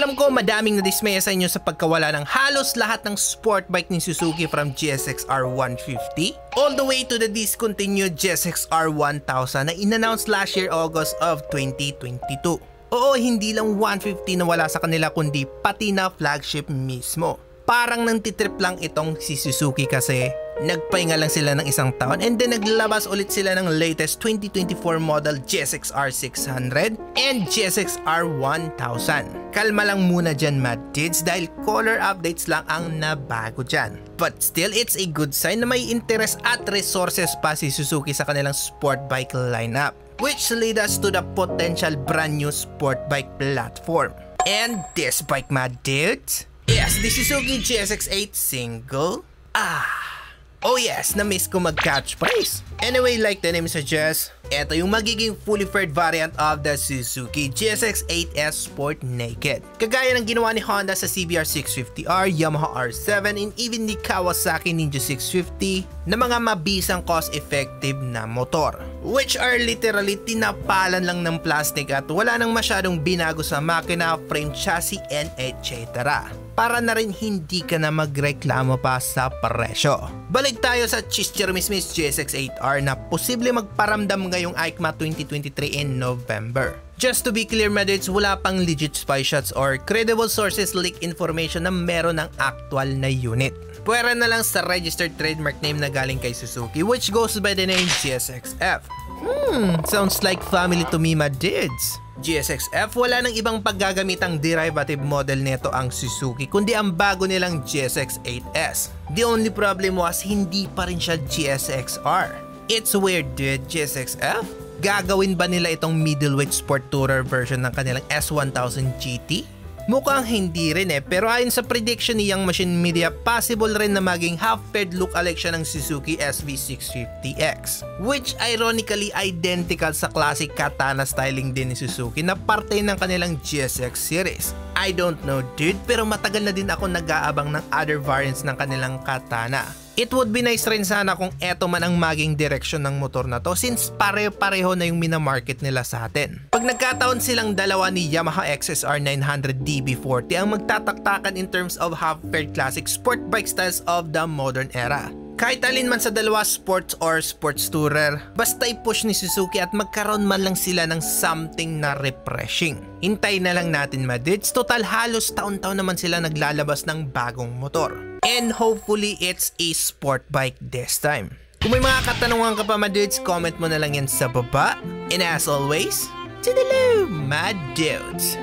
Alam ko madaming nadismaya sa inyo sa pagkawala ng halos lahat ng sport bike ni Suzuki from GSX-R 150 all the way to the discontinued GSX-R 1000 na in-announce last year August of 2022. Oo, hindi lang 150 na wala sa kanila kundi pati na flagship mismo. Parang nantitrip lang itong si Suzuki kasi nagpahinga lang sila ng isang taon and then naglabas ulit sila ng latest 2024 model GSX-R 600 and GSX-R 1000. Kalma lang muna dyan Mad Dids dahil color updates lang ang nabago dyan. But still, it's a good sign na may interest at resources pa si Suzuki sa kanilang sport bike lineup, which lead us to the potential brand new sport bike platform. And this bike Mad Dids? Yes, the Suzuki GSX-8 single. Oh yes, na-miss ko mag-catchphrase. Anyway, like the name suggests, ito yung magiging fully faired variant of the Suzuki GSX-8S Sport Naked. Kagaya ng ginawa ni Honda sa CBR 650R, Yamaha R7, and even ni Kawasaki Ninja 650 na mga mabisang cost-effective na motor. Which are literally tinapalan lang ng plastic at wala nang masyadong binago sa makina, frame, chassis, and etc. Para na rin hindi ka na magreklamo pa sa presyo. Balik tayo sa Chischermismis GSX-8R na posible magparamdam ngayong EICMA 2023 in November. Just to be clear Madids, wala pang legit spy shots or credible sources leak information na meron ng actual na unit. Pwera na lang sa registered trademark name na galing kay Suzuki which goes by the name GSX-F. Sounds like family to me Madids. GSX-F, wala nang ibang paggagamitang derivative model nito ang Suzuki kundi ang bago nilang GSX-8S. The only problem was hindi pa rin siya GSX-R. It's weird dude, GSX-F? Gagawin ba nila itong middleweight sport tourer version ng kanilang S1000 GT? Mukhang hindi rin pero ayon sa prediction ni Young Machine Media, possible rin na maging half-paired look-alike siya ng Suzuki SV650X, which ironically identical sa classic katana styling din ni Suzuki na parte ng kanilang GSX series. I don't know dude, pero matagal na din ako nag-aabang ng other variants ng kanilang katana. It would be nice rin sana kung eto man ang maging direksyon ng motor na to since pareho-pareho na yung minamarket nila sa atin. Pag nagkataon silang dalawa ni Yamaha XSR 900 DB40 ang magtataktakan in terms of half-paired classic sport bike styles of the modern era. Kahit alin man sa dalawa, sports or sports tourer, basta i-push ni Suzuki at magkaroon man lang sila ng something na refreshing. Hintay na lang natin Madids, total halos taon-taon naman sila naglalabas ng bagong motor. And hopefully it's a sport bike this time. Kung may mga katanungan ka pa Madids, comment mo na lang yan sa baba. And as always, toodaloo Mad Dudes!